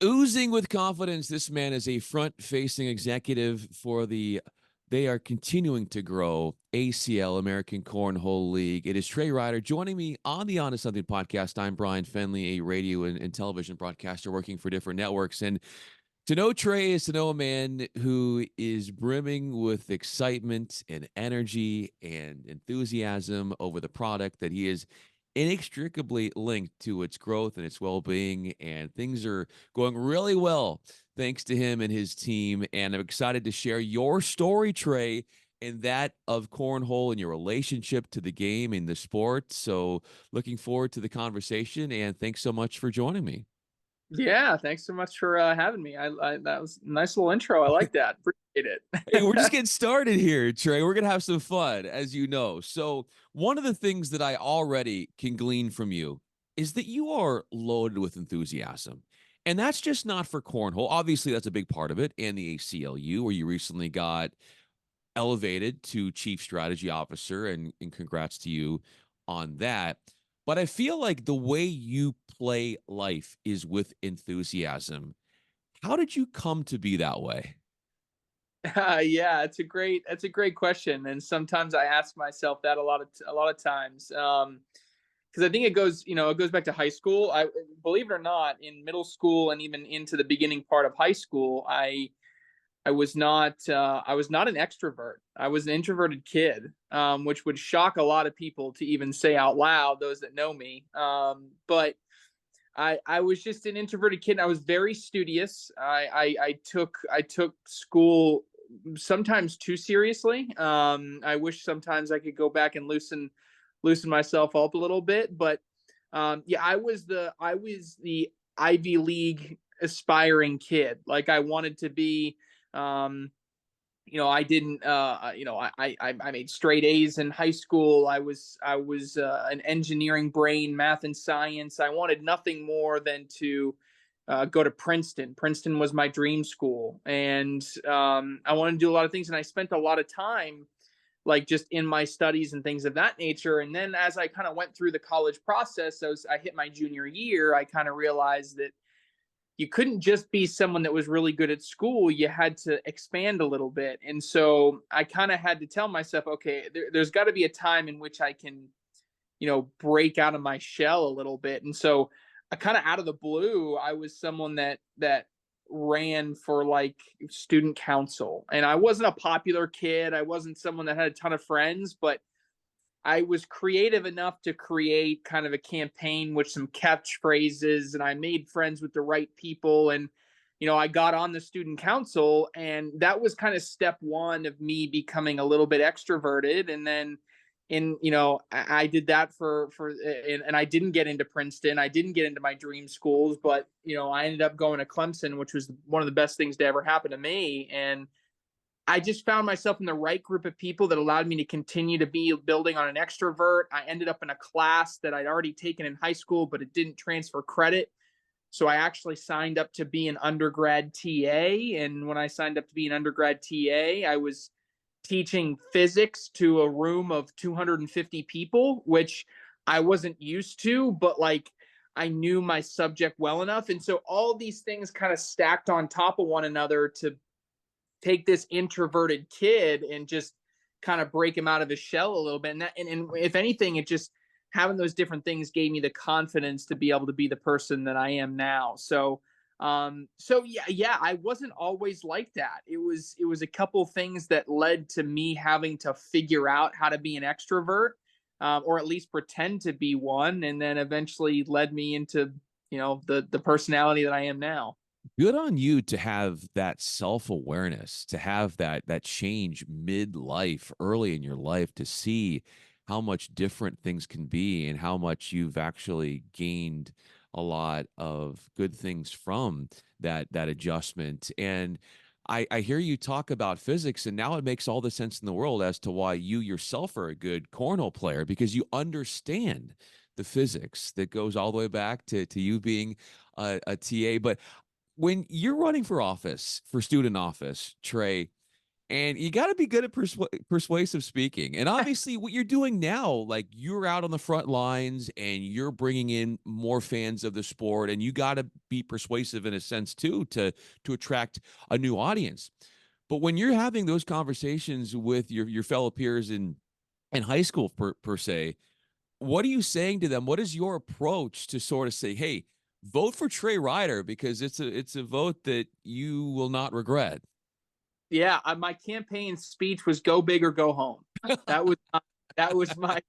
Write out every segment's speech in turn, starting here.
Oozing with confidence, this man is a front-facing executive for they are continuing to grow ACL, American Cornhole League. It is Trey Ryder joining me on the Honest Something podcast. I'm Bryan Fenley, a radio and television broadcaster working for different networks. And to know Trey is to know a man who is brimming with excitement and energy and enthusiasm over the product that he is inextricably linked to its growth and its well-being, and things are going really well thanks to him and his team. And I'm excited to share your story, Trey, and that of cornhole and your relationship to the game and the sport. So looking forward to the conversation, and thanks so much for joining me. Yeah, thanks so much for having me. That was a nice little intro. I like that. Appreciate Hey, we're just it. getting started here, Trey. We're going to have some fun, as you know. So, one of the things that I already can glean from you is that you are loaded with enthusiasm. And that's just not for cornhole. Obviously, that's a big part of it. And the ACLU, where you recently got elevated to chief strategy officer, and congrats to you on that. But I feel like the way you play life is with enthusiasm. How did you come to be that way? Yeah, it's a great question, and sometimes I ask myself that a lot of times. Because I think it goes back to high school. I believe it or not, in middle school and even into the beginning part of high school, I was not an extrovert. I was an introverted kid, which would shock a lot of people to even say out loud. Those that know me, but I was just an introverted kid. I was very studious. I took school sometimes too seriously. I wish sometimes I could go back and loosen myself up a little bit. But yeah, I was the Ivy League aspiring kid. Like I wanted to be. I didn't. I made straight A's in high school. I was an engineering brain, math and science. I wanted nothing more than to go to Princeton. Princeton was my dream school, and I wanted to do a lot of things. And I spent a lot of time, like just in my studies and things of that nature. And then as I kind of went through the college process, I hit my junior year. I kind of realized that you couldn't just be someone that was really good at school. You had to expand a little bit. And so I kind of had to tell myself, okay, there's got to be a time in which I can, break out of my shell a little bit. And so I kind of out of the blue, I was someone that ran for like student council. And I wasn't a popular kid. I wasn't someone that had a ton of friends, but I was creative enough to create kind of a campaign with some catchphrases, and I made friends with the right people. And, I got on the student council, and that was kind of step one of me becoming a little bit extroverted. And then, I did that and I didn't get into Princeton. I didn't get into my dream schools, but, I ended up going to Clemson, which was one of the best things to ever happen to me. And I just found myself in the right group of people that allowed me to continue to be building on an extrovert. I ended up in a class that I'd already taken in high school, but it didn't transfer credit. So I actually signed up to be an undergrad TA. And when I signed up to be an undergrad TA, I was teaching physics to a room of 250 people, which I wasn't used to, but like I knew my subject well enough. And so all these things kind of stacked on top of one another to take this introverted kid and just kind of break him out of his shell a little bit. And if anything, it just having those different things gave me the confidence to be able to be the person that I am now. So I wasn't always like that. It was a couple things that led to me having to figure out how to be an extrovert, or at least pretend to be one, and then eventually led me into the personality that I am now. Good on you to have that self-awareness, to have that change mid-life, early in your life, to see how much different things can be and how much you've actually gained a lot of good things from that adjustment. And I hear you talk about physics, and now it makes all the sense in the world as to why you yourself are a good cornhole player, because you understand the physics that goes all the way back to you being a TA. But when you're running for office, for student office, Trey, And you got to be good at persuasive speaking. And obviously, what you're doing now, like you're out on the front lines and you're bringing in more fans of the sport, and you got to be persuasive in a sense too to attract a new audience. But when you're having those conversations with your fellow peers in high school per se, what are you saying to them? What is your approach to sort of say, hey, vote for Trey Ryder because it's a vote that you will not regret? Yeah, my campaign speech was "Go big or go home." That was that was my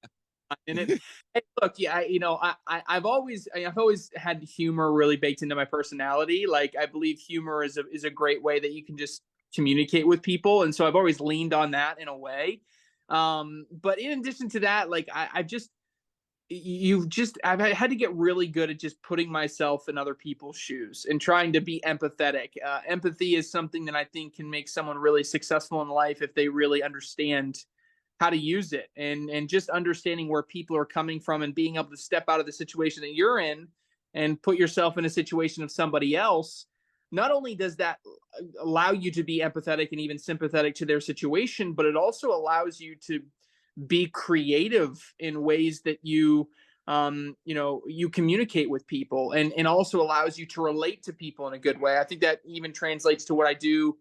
and it. And look, yeah, I've always had humor really baked into my personality. Like I believe humor is a great way that you can just communicate with people, and so I've always leaned on that in a way. But in addition to that, like I've just I've had to get really good at just putting myself in other people's shoes and trying to be empathetic. Empathy is something that I think can make someone really successful in life if they really understand how to use it, and just understanding where people are coming from and being able to step out of the situation that you're in and put yourself in a situation of somebody else. Not only does that allow you to be empathetic and even sympathetic to their situation, but it also allows you to be creative in ways that you communicate with people, and also allows you to relate to people in a good way. I think that even translates to what I do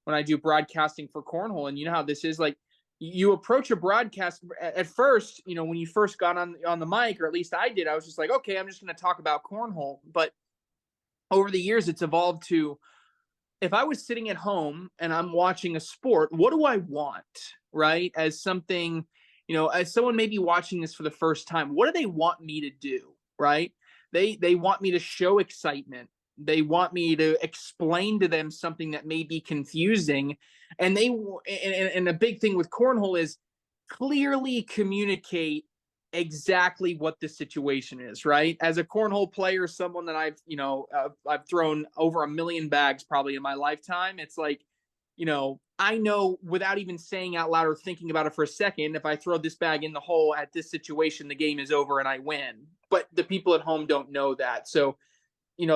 when I do broadcasting for cornhole. And you know how this is, like, you approach a broadcast at first, when you first got on the mic, or at least I did, I was just like, okay, I'm just going to talk about cornhole. But over the years it's evolved to, if I was sitting at home and I'm watching a sport, what do I want, right? As something, as someone maybe watching this for the first time, what do they want me to do, right? They want me to show excitement. They want me to explain to them something that may be confusing, and and a big thing with cornhole is clearly communicate exactly what the situation is, right? As a cornhole player, someone that I've thrown over 1 million bags probably in my lifetime. It's like, I know without even saying out loud or thinking about it for a second, if I throw this bag in the hole at this situation, the game is over and I win. But the people at home don't know that. So,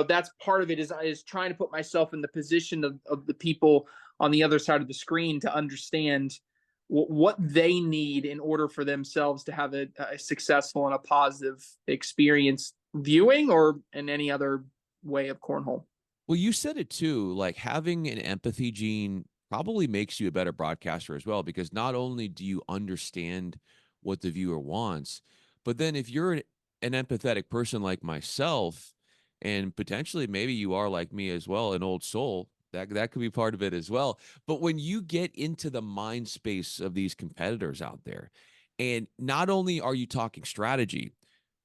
that's part of it, is trying to put myself in the position of the people on the other side of the screen to understand what they need in order for themselves to have a successful and a positive experience viewing or in any other way of cornhole. Well, you said it too, like having an empathy gene probably makes you a better broadcaster as well, because not only do you understand what the viewer wants, but then if you're an empathetic person like myself, and potentially maybe you are like me as well, an old soul, that could be part of it as well. But when you get into the mind space of these competitors out there, and not only are you talking strategy,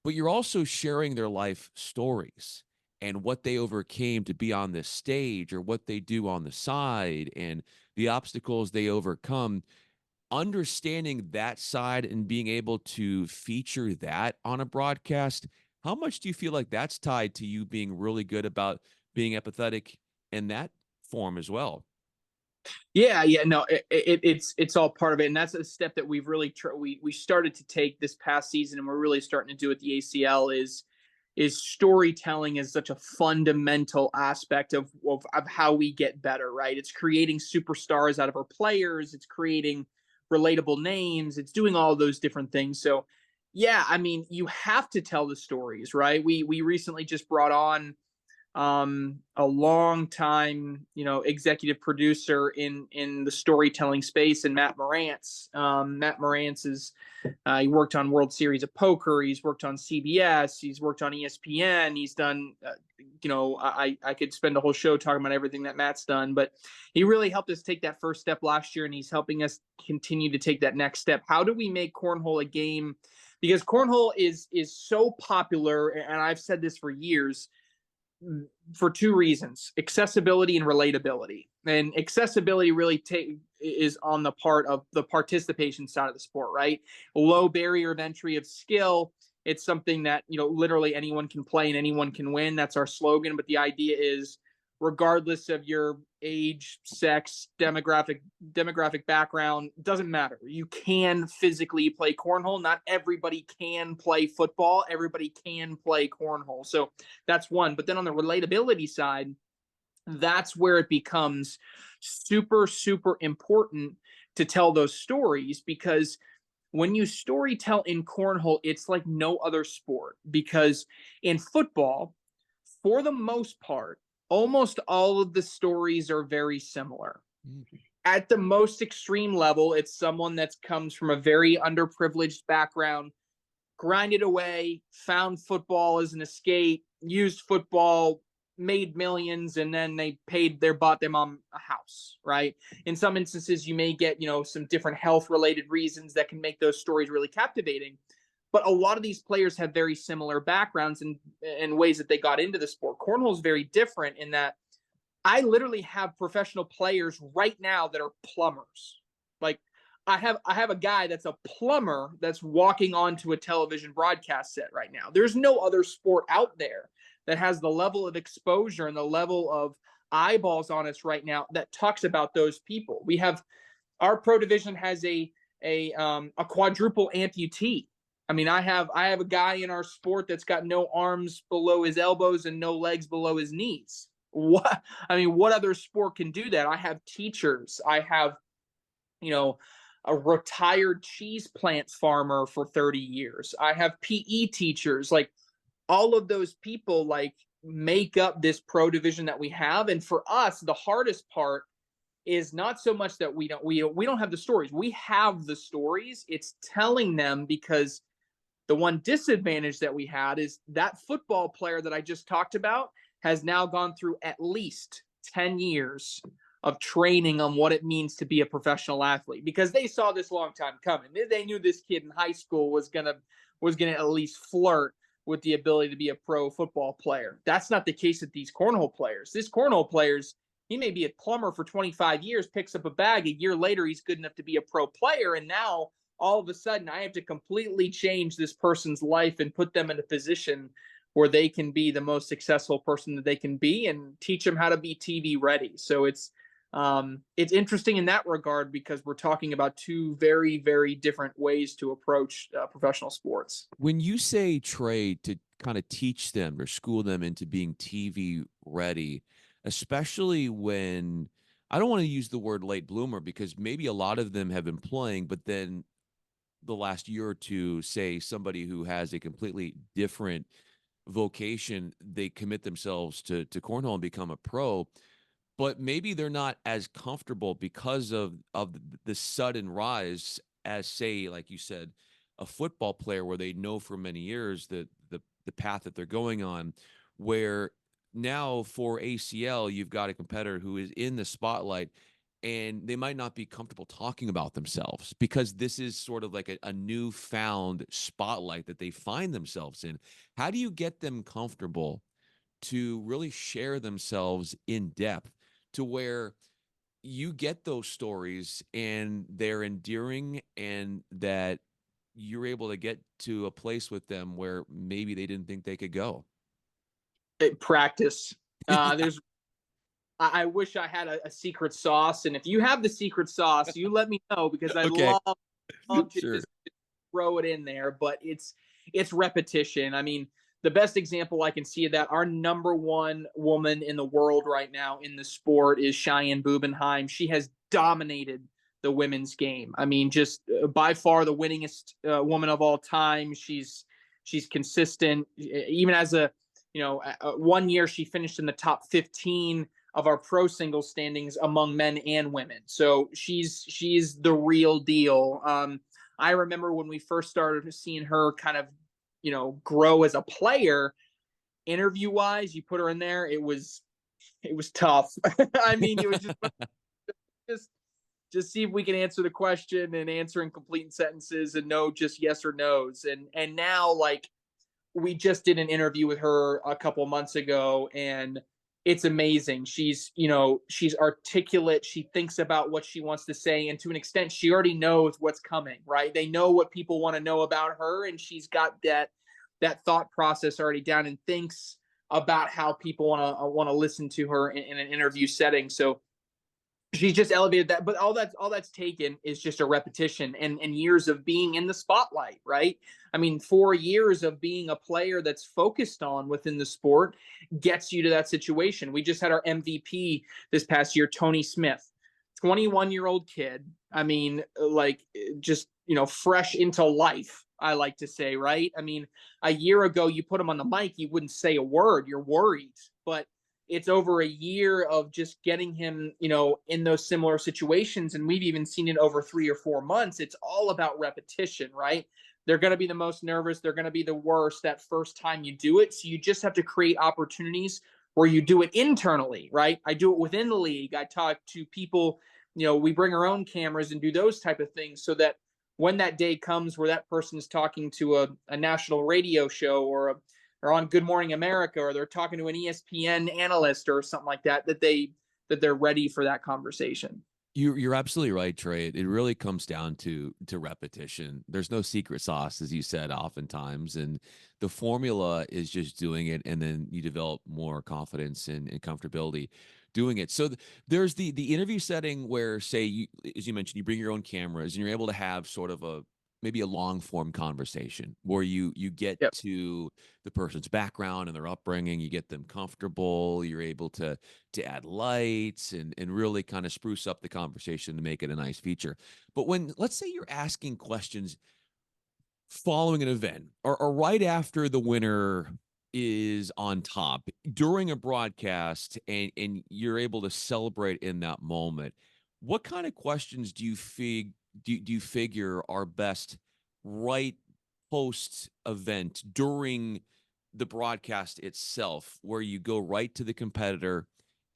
but you're also sharing their life stories and what they overcame to be on this stage, or what they do on the side and the obstacles they overcome. Understanding that side and being able to feature that on a broadcast, how much do you feel like that's tied to you being really good about being empathetic in that form as well? Yeah, yeah, no, it's all part of it, and that's a step that we've really we started to take this past season, and we're really starting to do at the ACL. Is storytelling is such a fundamental aspect of how we get better, right? It's creating superstars out of our players. It's creating relatable names. It's doing all those different things. So, yeah, I mean, you have to tell the stories, right? We recently just brought on a long time, executive producer in the storytelling space, and Matt Morantz. Matt Morantz is he worked on World Series of Poker. He's worked on CBS. He's worked on ESPN. He's done, I could spend a whole show talking about everything that Matt's done, but he really helped us take that first step last year, and he's helping us continue to take that next step. How do we make cornhole a game? Because cornhole is so popular, and I've said this for years, for two reasons: accessibility and relatability. And accessibility really is on the part of the participation side of the sport, right? Low barrier of entry of skill. It's something that, literally anyone can play and anyone can win. That's our slogan. But the idea is, regardless of your age, sex, demographic background, doesn't matter. You can physically play cornhole. Not everybody can play football. Everybody can play cornhole. So that's one. But then on the relatability side, that's where it becomes super, super important to tell those stories, because when you story tell in cornhole, it's like no other sport. Because in football, for the most part, almost all of the stories are very similar. Mhm. At the most extreme level, it's someone that comes from a very underprivileged background, grinded away, found football as an escape, used football, made millions, and then bought their mom a house, right? In some instances, you may get, some different health related reasons that can make those stories really captivating. But a lot of these players have very similar backgrounds and ways that they got into the sport. Cornhole is very different in that I literally have professional players right now that are plumbers. Like I have a guy that's a plumber that's walking onto a television broadcast set right now. There's no other sport out there that has the level of exposure and the level of eyeballs on us right now that talks about those people. We have our pro division has a quadruple amputee. I mean, I have a guy in our sport that's got no arms below his elbows and no legs below his knees. What other sport can do that? I have teachers. I have, a retired cheese plant farmer for 30 years. I have PE teachers. Like, all of those people like make up this pro division that we have. And for us, the hardest part is not so much that we don't have the stories. We have the stories. It's telling them, because the one disadvantage that we had is that football player that I just talked about has now gone through at least 10 years of training on what it means to be a professional athlete, because they saw this long time coming. They knew this kid in high school was gonna at least flirt with the ability to be a pro football player. That's not the case with these cornhole players. This cornhole players, he may be a plumber for 25 years, picks up a bag, a year later he's good enough to be a pro player, and now all of a sudden I have to completely change this person's life and put them in a position where they can be the most successful person that they can be and teach them how to be TV ready. So it's interesting in that regard, because we're talking about two very, very different ways to approach professional sports. When you say, Trey, to kind of teach them or school them into being TV ready, especially when I don't want to use the word late bloomer, because maybe a lot of them have been playing, but then the last year or two, say somebody who has a completely different vocation, they commit themselves to cornhole and become a pro, but maybe they're not as comfortable because of the sudden rise as, say, like you said, a football player, where they know for many years that the path that they're going on, where now for ACL you've got a competitor who is in the spotlight, and they might not be comfortable talking about themselves because this is sort of like a newfound spotlight that they find themselves in. How do you get them comfortable to really share themselves in depth, to where you get those stories and they're endearing, and that you're able to get to a place with them where maybe they didn't think they could go? Practice. There's I wish I had a secret sauce, and if you have the secret sauce, you let me know, because I Okay. love to Sure. just throw it in there. But it's repetition. I mean, the best example I can see of that, our number one woman in the world right now in the sport is Cheyenne Bubenheim. She has dominated the women's game. I mean, just by far the winningest woman of all time. She's consistent. Even as one year she finished in the top 15 of our pro singles standings among men and women. So she's the real deal. I remember when we first started seeing her kind of, grow as a player, interview wise, you put her in there, it was tough. I mean, it was just just see if we can answer the question and answer in complete sentences and no just yes or no's. And now, like, we just did an interview with her a couple months ago, and it's amazing. She's articulate. She thinks about what she wants to say, and to an extent, she already knows what's coming. Right? They know what people want to know about her, and she's got that thought process already down, and thinks about how people want to listen to her in an interview setting. So She's just elevated that, but all that's taken is just a repetition and years of being in the spotlight, right? I mean, 4 years of being a player that's focused on within the sport gets you to that situation. We just had our MVP this past year, Tony Smith, 21-year-old kid. I mean, like, just, fresh into life, I like to say, right? I mean, a year ago, you put him on the mic, he wouldn't say a word. You're worried, but it's over a year of just getting him, in those similar situations. And we've even seen it over 3 or 4 months. It's all about repetition, right? They're going to be the most nervous. They're going to be the worst that first time you do it. So you just have to create opportunities where you do it internally, right? I do it within the league. I talk to people, we bring our own cameras and do those type of things so that when that day comes where that person is talking to a national radio show or on Good Morning America, or they're talking to an ESPN analyst or something like that, that they're ready for that conversation. You're absolutely right, Trey. It really comes down to repetition. There's no secret sauce, as you said, oftentimes, and the formula is just doing it, and then you develop more confidence and comfortability doing it. So there's the interview setting where, say, as you mentioned, you bring your own cameras and you're able to have sort of maybe a long form conversation where you get Yep. to the person's background and their upbringing, you get them comfortable, you're able to add lights and really kind of spruce up the conversation to make it a nice feature. But when, let's say, you're asking questions following an event, or right after the winner is on top during a broadcast, and you're able to celebrate in that moment, what kind of questions do you figure are best right post event during the broadcast itself, where you go right to the competitor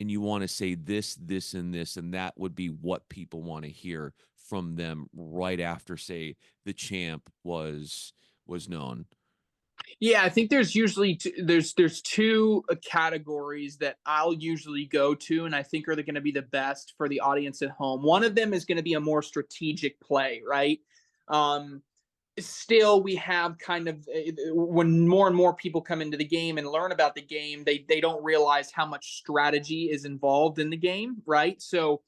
and you want to say this, and this, and that would be what people want to hear from them right after, say, the champ was known? Yeah, I think there's usually there's two categories that I'll usually go to, and I think are going to be the best for the audience at home. One of them is going to be a more strategic play, right? Um, Still, we have kind of, when more and more people come into the game and learn about the game, they don't realize how much strategy is involved in the game, right? So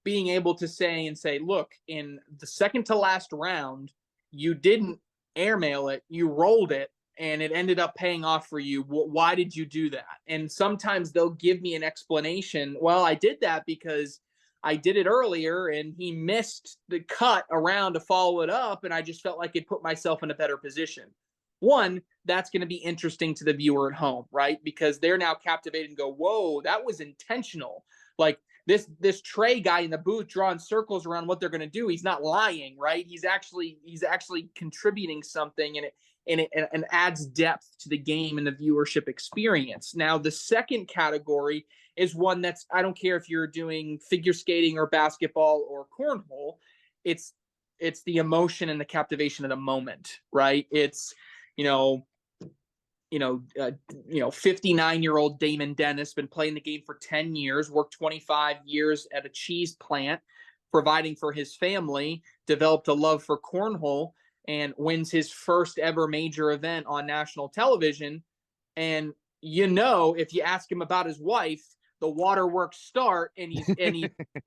being able to say, look, in the second to last round, you didn't airmail it, you rolled it, and it ended up paying off for you. Why did you do that? And sometimes they'll give me an explanation. Well, I did that because I did it earlier and he missed the cut around to follow it up. And I just felt like it put myself in a better position. One, that's going to be interesting to the viewer at home, right? Because they're now captivated and go, whoa, that was intentional. Like, this Trey guy in the booth drawing circles around what they're going to do. He's not lying, right? He's actually contributing something, and adds depth to the game and the viewership experience. Now, the second category is one that's, I don't care if you're doing figure skating or basketball or cornhole, it's the emotion and the captivation of the moment, right? It's, you know, 59-year-old Damon Dennis, been playing the game for 10 years, worked 25 years at a cheese plant, providing for his family, developed a love for cornhole, and wins his first ever major event on national television. And, if you ask him about his wife, the waterworks start and he's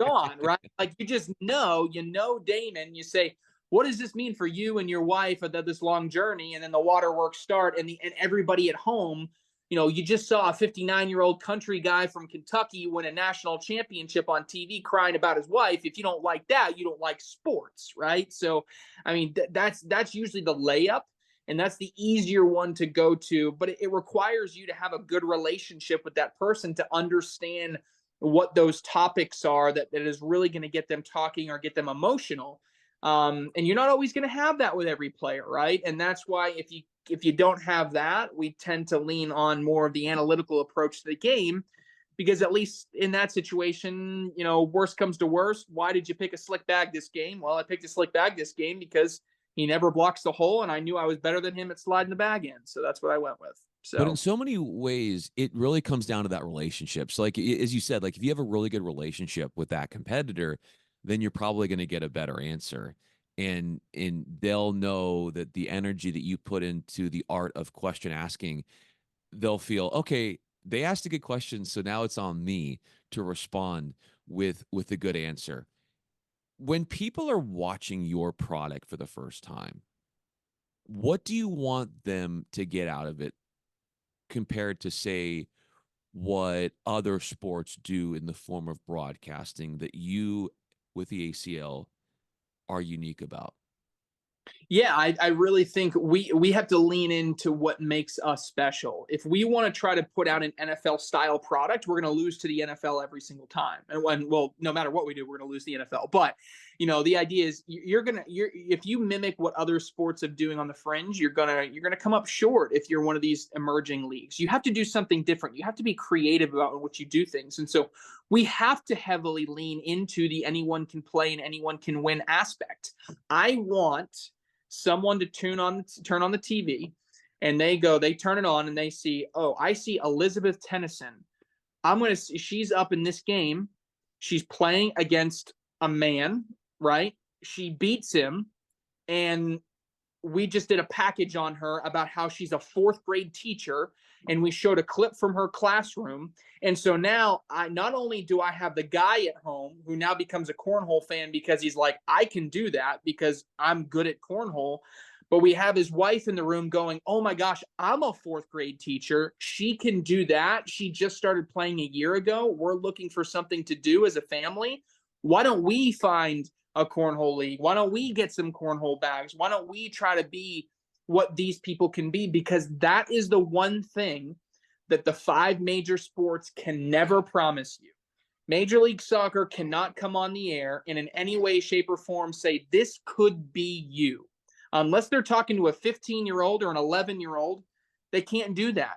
gone, right? Like, you just Damon, you say, what does this mean for you and your wife at this long journey? And then the waterworks start, and everybody at home, you just saw a 59-year-old country guy from Kentucky win a national championship on TV crying about his wife. If you don't like that, you don't like sports, right? So, I mean, that's usually the layup, and that's the easier one to go to, but it requires you to have a good relationship with that person to understand what those topics are that is really going to get them talking or get them emotional. And you're not always going to have that with every player, right? And that's why if you don't have that, we tend to lean on more of the analytical approach to the game, because at least in that situation, worst comes to worst, why did you pick a slick bag this game? Well, I picked a slick bag this game because he never blocks the hole, and I knew I was better than him at sliding the bag in. So that's what I went with. But in So so many ways, it really comes down to that relationship. So, like, as you said, like, if you have a really good relationship with that competitor, then you're probably going to get a better answer. And they'll know that the energy that you put into the art of question asking, they'll feel, okay, they asked a good question, so now it's on me to respond with a good answer. When people are watching your product for the first time, what do you want them to get out of it compared to, say, what other sports do in the form of broadcasting that you with the ACL are unique about? Yeah, I really think we have to lean into what makes us special. If we want to try to put out an NFL style product, we're going to lose to the NFL every single time. And when, well, no matter what we do, we're going to lose the NFL. But the idea is you're if you mimic what other sports are doing on the fringe, you're gonna come up short if you're one of these emerging leagues. You have to do something different. You have to be creative about what you do things. And so we have to heavily lean into the anyone can play and anyone can win aspect. I want someone to turn on the TV, and they turn it on and they see, oh, I see Elizabeth Tennyson. She's up in this game. She's playing against a man, right? She beats him, and we just did a package on her about how she's a fourth grade teacher, and we showed a clip from her classroom. And so now I not only do I have the guy at home who now becomes a cornhole fan because he's like, I can do that because I'm good at cornhole, but we have his wife in the room going, oh my gosh, I'm a fourth grade teacher. She can do that. She just started playing a year ago. We're looking for something to do as a family. Why don't we find a cornhole league? Why don't we get some cornhole bags? Why don't we try to be what these people can be? Because that is the one thing that the 5 major sports can never promise you. Major League Soccer cannot come on the air and in any way, shape, or form say this could be you. Unless they're talking to a 15-year-old or an 11-year-old, they can't do that.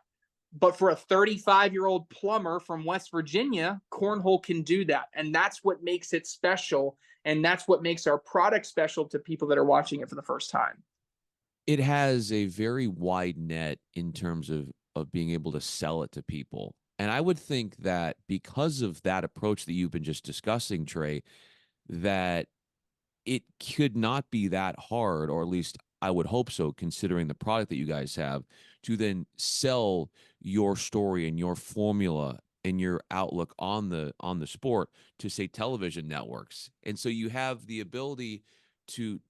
But for a 35-year-old plumber from West Virginia, cornhole can do that. And that's what makes it special. And that's what makes our product special to people that are watching it for the first time. It has a very wide net in terms of being able to sell it to people. And I would think that because of that approach that you've been just discussing, Trey, that it could not be that hard, or at least I would hope so, considering the product that you guys have, to then sell your story and your formula and your outlook on the sport to, say, television networks. And so you have the ability to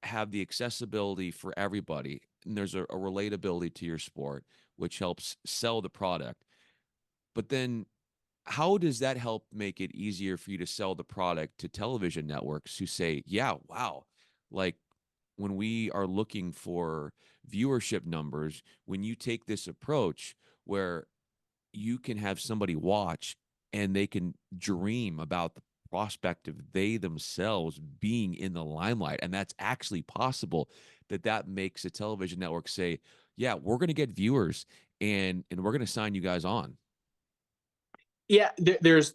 have the accessibility for everybody, and there's a relatability to your sport, which helps sell the product. But then how does that help make it easier for you to sell the product to television networks who say, yeah, wow, like when we are looking for viewership numbers, when you take this approach where you can have somebody watch and they can dream about the prospect of they themselves being in the limelight, and that's actually possible, that makes a television network say, yeah, we're going to get viewers, and we're going to sign you guys on. Yeah, there's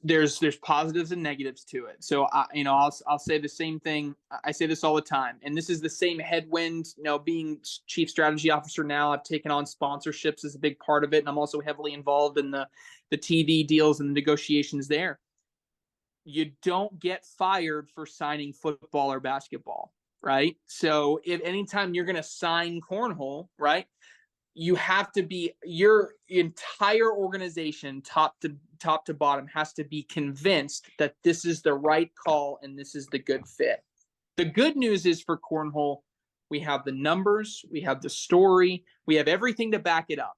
positives and negatives to it. So I'll say the same thing. I say this all the time, and this is the same headwind. Being chief strategy officer now, I've taken on sponsorships as a big part of it, and I'm also heavily involved in the TV deals and the negotiations there. You don't get fired for signing football or basketball, right? So if anytime you're going to sign cornhole, right, you have to be, your entire organization, top to bottom, has to be convinced that this is the right call and this is the good fit. The good news is for cornhole, we have the numbers, we have the story, we have everything to back it up.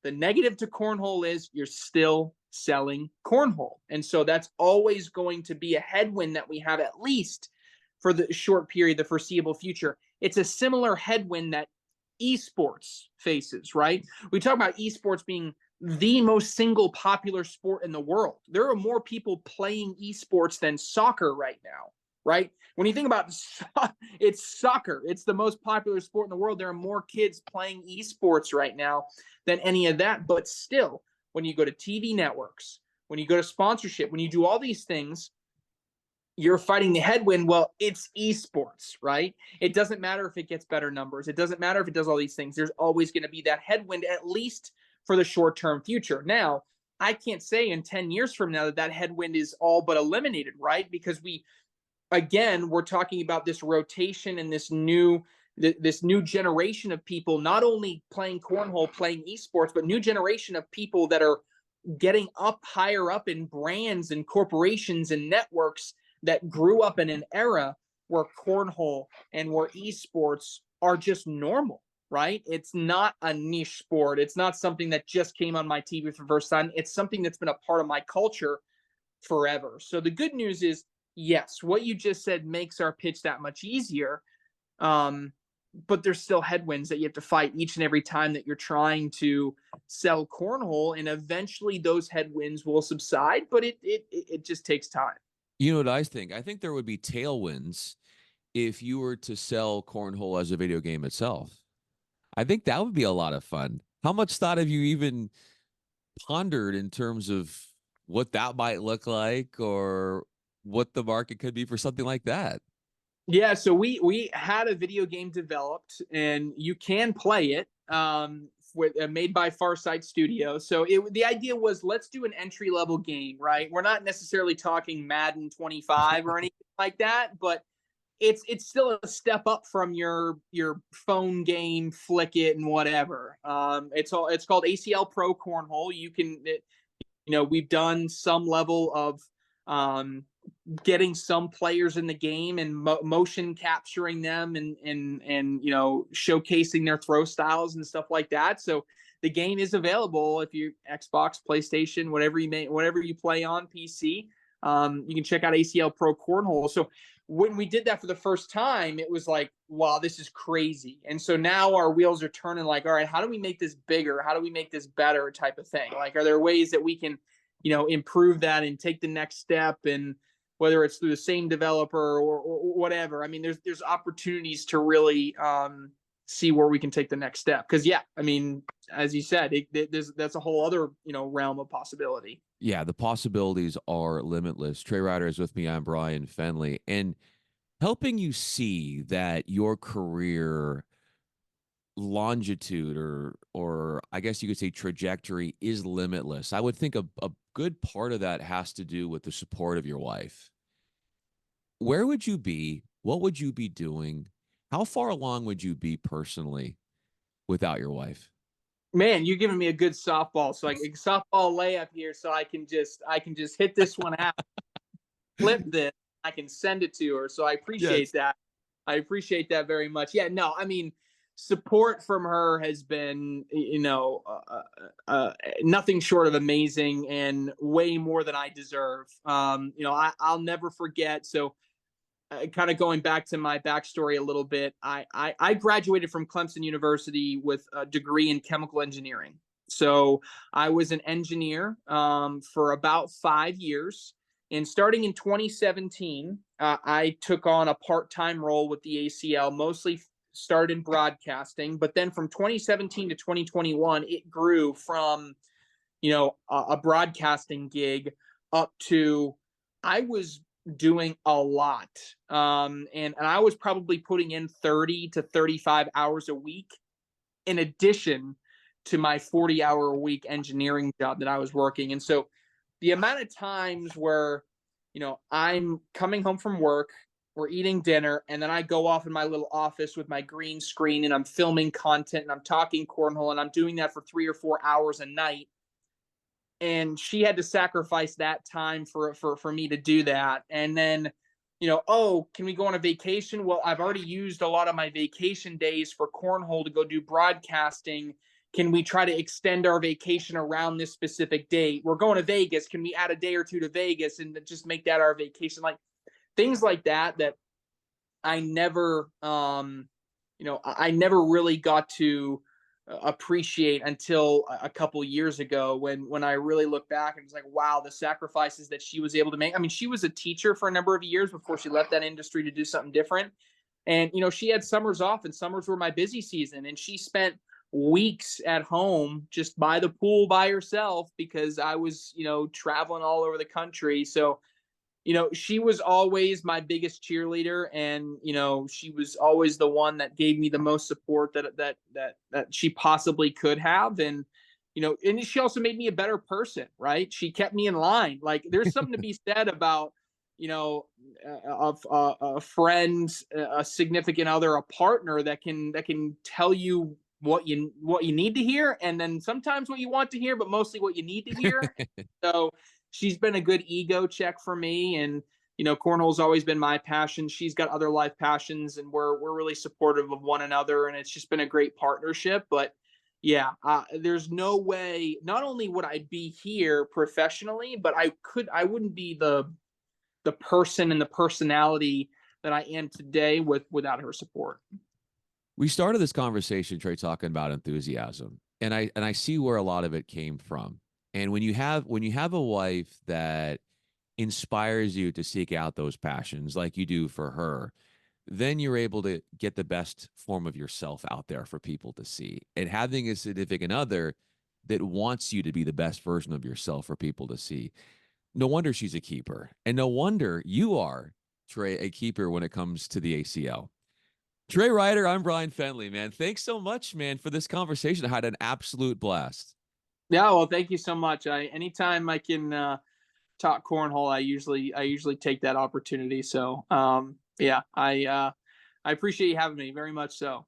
The negative to cornhole is you're still selling cornhole. And so that's always going to be a headwind that we have, at least for the short period, the foreseeable future. It's a similar headwind that esports faces, right? We talk about esports being the most single popular sport in the world. There are more people playing esports than soccer right now, right? When you think about it's soccer, it's the most popular sport in the world. There are more kids playing esports right now than any of that. But still, when you go to TV networks, when you go to sponsorship, when you do all these things, you're fighting the headwind. Well, it's esports, right? It doesn't matter if it gets better numbers. It doesn't matter if it does all these things. There's always going to be that headwind, at least for the short-term future. Now, I can't say in 10 years from now that headwind is all but eliminated, right? Because we're talking about this rotation and this new generation of people, not only playing cornhole, playing esports, but new generation of people that are getting up higher up in brands and corporations and networks that grew up in an era where cornhole and where esports are just normal, right? It's not a niche sport. It's not something that just came on my TV for the first time. It's something that's been a part of my culture forever. So the good news is, yes, what you just said makes our pitch that much easier. But there's still headwinds that you have to fight each and every time that you're trying to sell cornhole, and eventually those headwinds will subside, but it just takes time. You know what I think? I think there would be tailwinds if you were to sell cornhole as a video game itself. I think that would be a lot of fun. How much thought have you even pondered in terms of what that might look like or what the market could be for something like that? Yeah, so we had a video game developed, and you can play it. Made by Farsight Studios. So the idea was, let's do an entry level game, right? We're not necessarily talking Madden 25 or anything like that, but it's still a step up from your phone game, flick it and whatever. It's called ACL Pro Cornhole. We've done some level of getting some players in the game and motion capturing them and showcasing their throw styles and stuff like that. So the game is available if you Xbox, PlayStation, whatever you play on PC. You can check out ACL Pro Cornhole. So when we did that for the first time, it was like, wow, this is crazy. And so now our wheels are turning like, all right, how do we make this bigger? How do we make this better type of thing? Like, are there ways that we can, improve that and take the next step, and whether it's through the same developer or whatever. I mean, there's opportunities to really see where we can take the next step. Because yeah, I mean, as you said, that's a whole other realm of possibility. Yeah, the possibilities are limitless. Trey Ryder is with me. I'm Bryan Fenley, and helping you see that your career longitude or I guess you could say trajectory is limitless. I would think a good part of that has to do with the support of your wife. Where would you be? What would you be doing? How far along would you be personally without your wife? Man, you're giving me a good softball. So like a softball layup here, so I can just hit this one out, flip this, I can send it to her. So I appreciate that. I appreciate that very much. Yeah, no, I mean, support from her has been, nothing short of amazing and way more than I deserve. I'll never forget. So, kind of going back to my backstory a little bit, I graduated from Clemson University with a degree in chemical engineering. So I was an engineer for about 5 years. And starting in 2017, I took on a part-time role with the ACL, mostly started in broadcasting. But then from 2017 to 2021, it grew from, a broadcasting gig up to I was doing a lot. And I was probably putting in 30 to 35 hours a week in addition to my 40-hour a week engineering job that I was working. And so the amount of times where, I'm coming home from work, we're eating dinner, and then I go off in my little office with my green screen and I'm filming content and I'm talking cornhole, and I'm doing that for 3 or 4 hours a night. And she had to sacrifice that time for me to do that. And then, oh, can we go on a vacation? Well, I've already used a lot of my vacation days for cornhole to go do broadcasting. Can we try to extend our vacation around this specific date? We're going to Vegas. Can we add a day or two to Vegas and just make that our vacation? Like things like that I never, I never really got to appreciate until a couple years ago when I really look back and it's like, wow, the sacrifices that she was able to make. I mean, she was a teacher for a number of years before she left that industry to do something different. And, she had summers off, and summers were my busy season. And she spent weeks at home just by the pool by herself because I was, traveling all over the country. So, she was always my biggest cheerleader, and, she was always the one that gave me the most support that she possibly could have. And, and she also made me a better person, right? She kept me in line. Like there's something to be said about, a friend, a significant other, a partner that can tell you what you need to hear, and then sometimes what you want to hear, but mostly what you need to hear. So she's been a good ego check for me, and cornhole's always been my passion. She's got other life passions, and we're really supportive of one another, and it's just been a great partnership. But yeah, there's no way. Not only would I be here professionally, but I wouldn't be the person and the personality that I am today without her support. We started this conversation, Trey, talking about enthusiasm, and I see where a lot of it came from. And when you have a wife that inspires you to seek out those passions like you do for her, then you're able to get the best form of yourself out there for people to see. And having a significant other that wants you to be the best version of yourself for people to see. No wonder she's a keeper. And no wonder you are, Trey, a keeper when it comes to the ACL. Trey Ryder, I'm Bryan Fenley, man. Thanks so much, man, for this conversation. I had an absolute blast. Yeah, well, thank you so much. Anytime I can talk cornhole, I usually take that opportunity. So yeah, I appreciate you having me very much so.